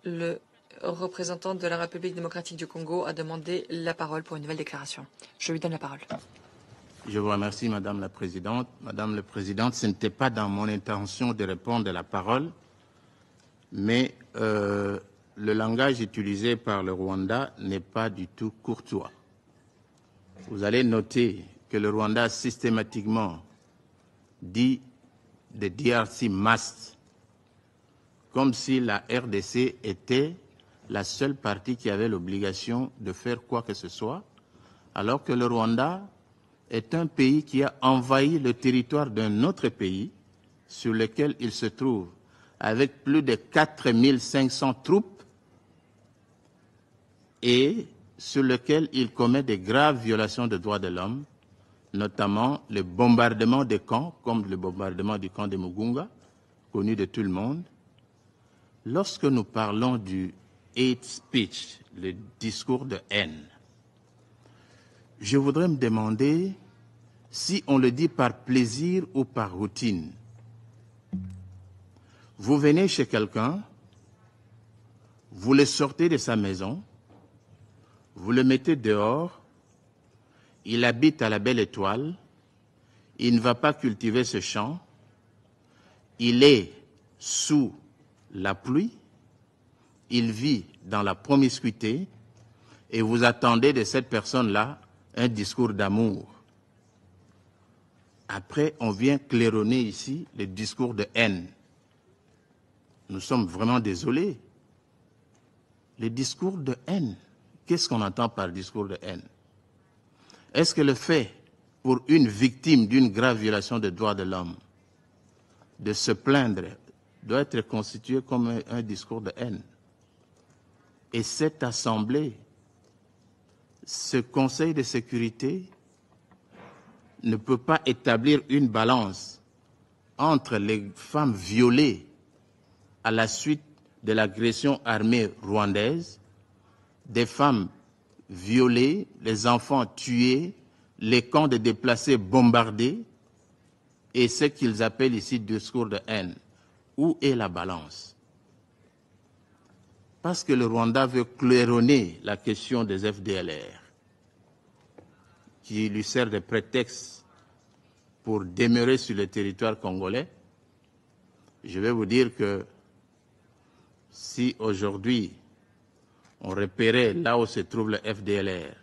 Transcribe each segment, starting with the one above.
Le représentant de la République démocratique du Congo a demandé la parole pour une nouvelle déclaration. Je lui donne la parole. Je vous remercie, Madame la Présidente. Madame la Présidente, ce n'était pas dans mon intention de répondre à la parole, mais le langage utilisé par le Rwanda n'est pas du tout courtois. Vous allez noter que le Rwanda a systématiquement dit de DRC must, comme si la RDC était la seule partie qui avait l'obligation de faire quoi que ce soit, alors que le Rwanda est un pays qui a envahi le territoire d'un autre pays sur lequel il se trouve avec plus de 4500 troupes et sur lequel il commet de graves violations des droits de l'homme, notamment le bombardement des camps, comme le bombardement du camp de Mugunga, connu de tout le monde. Lorsque nous parlons du hate speech, le discours de haine, je voudrais me demander si on le dit par plaisir ou par routine. Vous venez chez quelqu'un, vous le sortez de sa maison, vous le mettez dehors, il habite à la Belle Étoile, il ne va pas cultiver ce champ, il est sous la pluie, il vit dans la promiscuité et vous attendez de cette personne-là un discours d'amour. Après, on vient claironner ici le discours de haine. Nous sommes vraiment désolés. Le discours de haine, qu'est-ce qu'on entend par discours de haine? Est-ce que le fait pour une victime d'une grave violation des droits de l'homme de se plaindre doit être constitué comme un discours de haine? Et cette Assemblée, ce Conseil de sécurité ne peut pas établir une balance entre les femmes violées à la suite de l'agression armée rwandaise, des femmes violées, les enfants tués, les camps de déplacés bombardés et ce qu'ils appellent ici discours de haine. Où est la balance? Parce que le Rwanda veut claironner la question des FDLR, qui lui sert de prétexte pour demeurer sur le territoire congolais. Je vais vous dire que si aujourd'hui on repérait là où se trouve le FDLR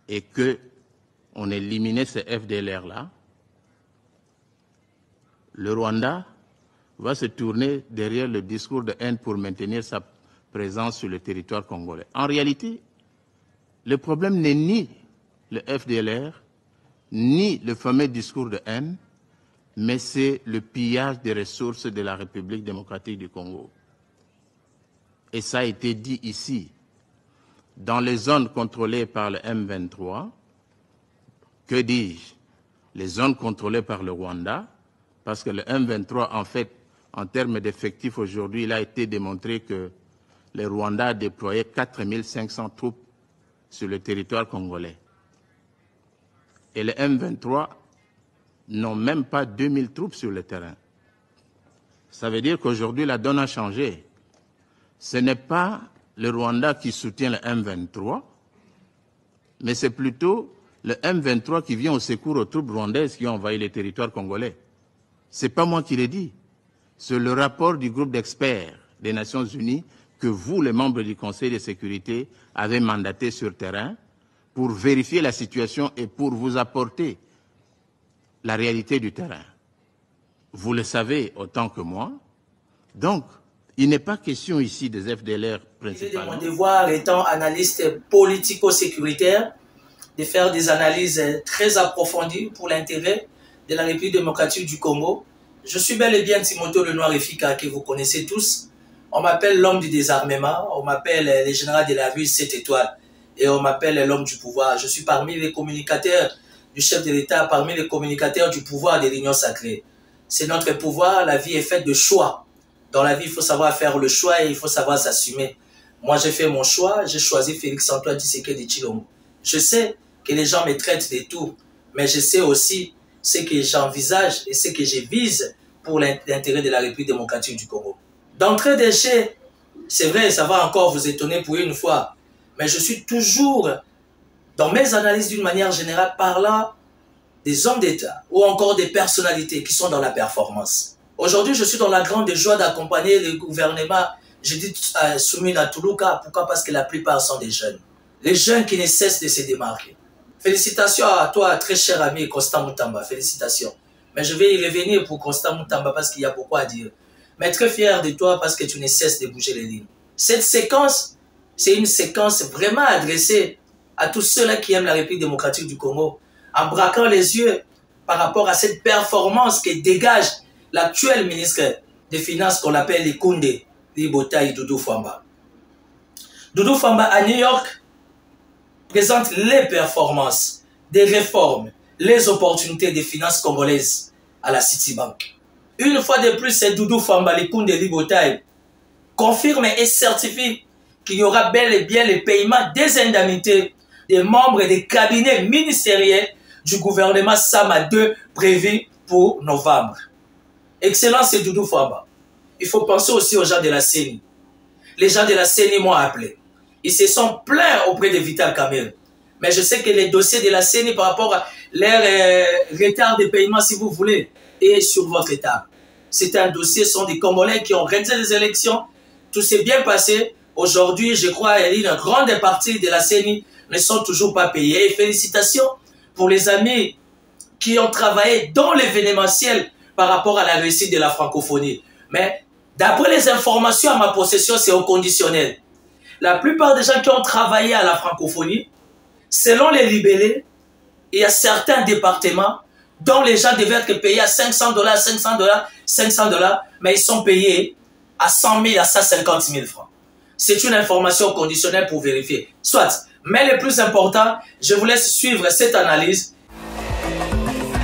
et qu'on éliminait ce FDLR-là, le Rwanda va se tourner derrière le discours de haine pour maintenir sa présence sur le territoire congolais. En réalité, le problème n'est ni le FDLR, ni le fameux discours de haine, mais c'est le pillage des ressources de la République démocratique du Congo. Et ça a été dit ici, dans les zones contrôlées par le M23, que dis-je, les zones contrôlées par le Rwanda, parce que le M23, en fait, en termes d'effectifs aujourd'hui, il a été démontré que le Rwanda a déployé 4500 troupes sur le territoire congolais. Et les M23 n'ont même pas 2000 troupes sur le terrain. Ça veut dire qu'aujourd'hui, la donne a changé. Ce n'est pas le Rwanda qui soutient le M23, mais c'est plutôt le M23 qui vient au secours aux troupes rwandaises qui ont envahi les territoires congolais. Ce n'est pas moi qui l'ai dit. C'est le rapport du groupe d'experts des Nations Unies que vous, les membres du Conseil de sécurité, avez mandaté sur terrain pour vérifier la situation et pour vous apporter la réalité du terrain. Vous le savez autant que moi. Donc, il n'est pas question ici des FDLR principalement. Il est de mon devoir, étant analyste politico-sécuritaire, de faire des analyses très approfondies pour l'intérêt de la République démocratique du Congo. Je suis bel et bien Timothée Lenoir Efika, que vous connaissez tous. On m'appelle l'homme du désarmement, on m'appelle le général de la rue 7 étoiles et on m'appelle l'homme du pouvoir. Je suis parmi les communicateurs du chef de l'État, parmi les communicateurs du pouvoir de l'Union sacrée. C'est notre pouvoir, la vie est faite de choix. Dans la vie, il faut savoir faire le choix et il faut savoir s'assumer. Moi, j'ai fait mon choix, j'ai choisi Félix-Antoine Tshisekedi Tshilombo. Je sais que les gens me traitent de tout, mais je sais aussi ce que j'envisage et ce que je vise pour l'intérêt de la République démocratique du Congo. D'entrée de jeu, C'est vrai, ça va encore vous étonner pour une fois. Mais je suis toujours, dans mes analyses d'une manière générale, parlant des hommes d'État ou encore des personnalités qui sont dans la performance. Aujourd'hui, je suis dans la grande joie d'accompagner le gouvernement, je dis soumis à Toulouka. Pourquoi? Parce que la plupart sont des jeunes. Les jeunes qui ne cessent de se démarquer. Félicitations à toi, très cher ami Constant Moutamba. Félicitations. Mais je vais y revenir pour Constant Moutamba parce qu'il y a beaucoup à dire. Mais très fier de toi parce que tu ne cesses de bouger les lignes. Cette séquence, c'est une séquence vraiment adressée à tous ceux-là qui aiment la République démocratique du Congo, en braquant les yeux par rapport à cette performance que dégage l'actuel ministre des Finances qu'on appelle Likunde Libota Doudou Fwamba. Doudou Fwamba à New York présente les performances des réformes, les opportunités des finances congolaises à la Citibank. Une fois de plus, c'est Doudou Fwamba Likunde Libota confirme et certifie qu'il y aura bel et bien le paiement des indemnités des membres des cabinets ministériels du gouvernement Sama 2 prévu pour novembre. Excellent, c'est Doudou Fwamba. Il faut penser aussi aux gens de la CENI. Les gens de la CENI m'ont appelé. Ils se sont plaints auprès de Vital Kamerhe. Mais je sais que les dossiers de la CENI par rapport à leur retard de paiement, si vous voulez, est sur votre table. C'est un dossier, ce sont des Congolais qui ont réalisé les élections. Tout s'est bien passé. Aujourd'hui, je crois qu'une grande partie de la CENI ne sont toujours pas payés. Et félicitations pour les amis qui ont travaillé dans l'événementiel par rapport à la réussite de la francophonie. Mais d'après les informations à ma possession, c'est au conditionnel. La plupart des gens qui ont travaillé à la francophonie, selon les libellés, il y a certains départements dont les gens devaient être payés à $500, $500, mais ils sont payés à 100 000 à 150 000 francs. C'est une information conditionnelle pour vérifier. Soit, mais le plus important, je vous laisse suivre cette analyse.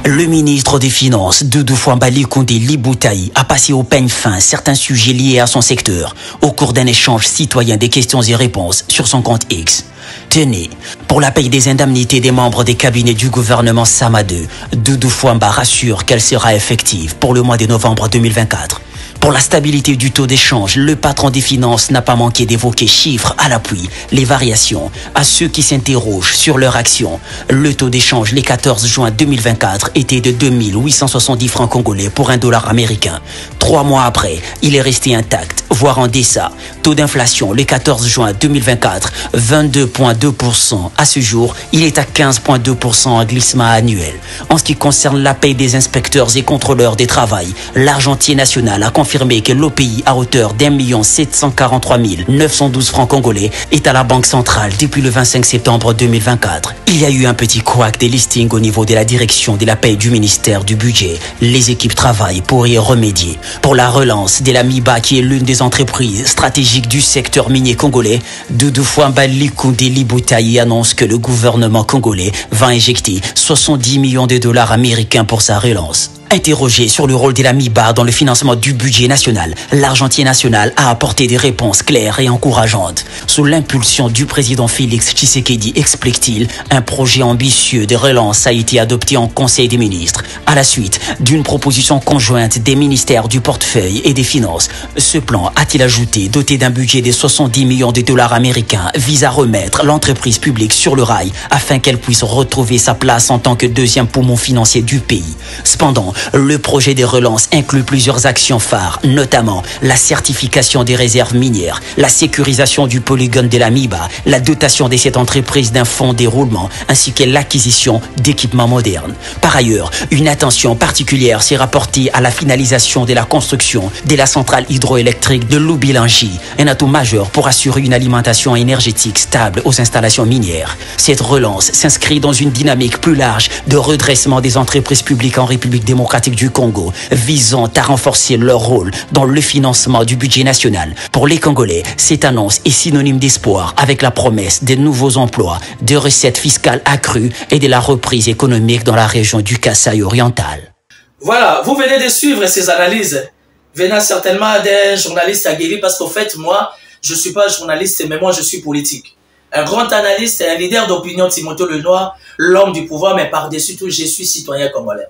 Le ministre des Finances, Doudou Fwamba Likunde Libota, a passé au peigne fin certains sujets liés à son secteur au cours d'un échange citoyen des questions et réponses sur son compte X. Tenez, pour la paye des indemnités des membres des cabinets du gouvernement Sama 2, Doudou Fwamba rassure qu'elle sera effective pour le mois de novembre 2024. Pour la stabilité du taux d'échange, le patron des finances n'a pas manqué d'évoquer chiffres à l'appui, les variations. À ceux qui s'interrogent sur leur action, le taux d'échange le 14 juin 2024 était de 2870 francs congolais pour $1 américain. 3 mois après, il est resté intact, voire en deçà. Taux d'inflation le 14 juin 2024, 22,2%. À ce jour, il est à 15,2% en glissement annuel. En ce qui concerne la paye des inspecteurs et contrôleurs des travail, l'argentier national a confirmé que l'OPI à hauteur d'1 743 912 francs congolais est à la Banque centrale depuis le 25 septembre 2024. Il y a eu un petit couac des listings au niveau de la direction de la paie du ministère du budget. Les équipes travaillent pour y remédier. Pour la relance de la MIBA, qui est l'une des entreprises stratégiques du secteur minier congolais, Doudou Fwamba Likunde Libota annonce que le gouvernement congolais va injecter 70 millions de dollars américains pour sa relance. Interrogé sur le rôle de la MIBA dans le financement du budget national, l'argentier national a apporté des réponses claires et encourageantes. Sous l'impulsion du président Félix Tshisekedi, explique-t-il, un projet ambitieux de relance a été adopté en Conseil des ministres, à la suite d'une proposition conjointe des ministères du portefeuille et des finances. Ce plan, a-t-il ajouté, doté d'un budget de 70 millions de dollars américains, vise à remettre l'entreprise publique sur le rail afin qu'elle puisse retrouver sa place en tant que deuxième poumon financier du pays. Cependant, le projet de relance inclut plusieurs actions phares, notamment la certification des réserves minières, la sécurisation du polygone de la MIBA, la dotation de cette entreprise d'un fonds de roulement, ainsi que l'acquisition d'équipements modernes. Par ailleurs, une attention particulière s'est rapportée à la finalisation de la construction de la centrale hydroélectrique de Lubilangi, un atout majeur pour assurer une alimentation énergétique stable aux installations minières. Cette relance s'inscrit dans une dynamique plus large de redressement des entreprises publiques en République démocratique du Congo, visant à renforcer leur rôle dans le financement du budget national. Pour les Congolais, cette annonce est synonyme d'espoir avec la promesse de nouveaux emplois, de recettes fiscales accrues et de la reprise économique dans la région du Kasaï oriental. Voilà, vous venez de suivre ces analyses venant certainement d'un journaliste aguerri parce qu'en fait, moi, je ne suis pas journaliste, mais moi, je suis politique. Un grand analyste et un leader d'opinion, Timothée Lenoir, l'homme du pouvoir, mais par-dessus tout, je suis citoyen congolais.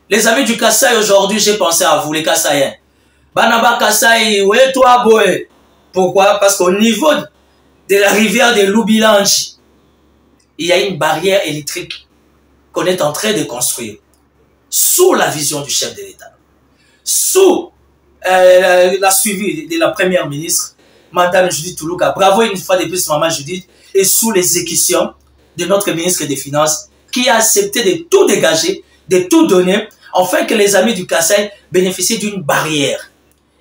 Les amis du Kasaï, aujourd'hui, j'ai pensé à vous, les Kasaïens. Banaba Kasaï, ouais, toi, boy. Pourquoi? Parce qu'au niveau de la rivière de Lubilangi, il y a une barrière électrique qu'on est en train de construire sous la vision du chef de l'État, sous la suivi de la première ministre, Madame Judith Toulouka. Bravo une fois de plus, Maman Judith, et sous l'exécution de notre ministre des Finances qui a accepté de tout dégager, de tout donner, afin que les amis du Kassai bénéficient d'une barrière.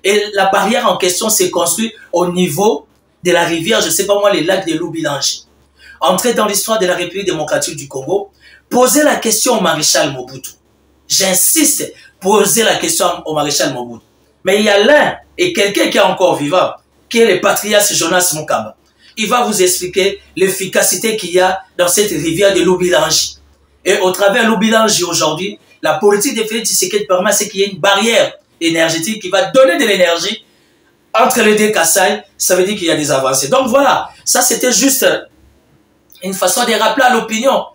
Et la barrière en question s'est construite au niveau de la rivière, je ne sais pas moi, les lacs de Lubilangi. Entrer dans l'histoire de la République démocratique du Congo, poser la question au maréchal Mobutu. J'insiste, poser la question au maréchal Mobutu. Mais il y a l'un, et quelqu'un qui est encore vivant, qui est le patriarche Jonas Mukamba. Il va vous expliquer l'efficacité qu'il y a dans cette rivière de Lubilangi. Et au travers de Lubilangi aujourd'hui, la politique de Félix Tshisekedi permet c'est qu'il y ait une barrière énergétique qui va donner de l'énergie entre les deux Kassai. Ça veut dire qu'il y a des avancées. Donc voilà, ça c'était juste une façon de rappeler à l'opinion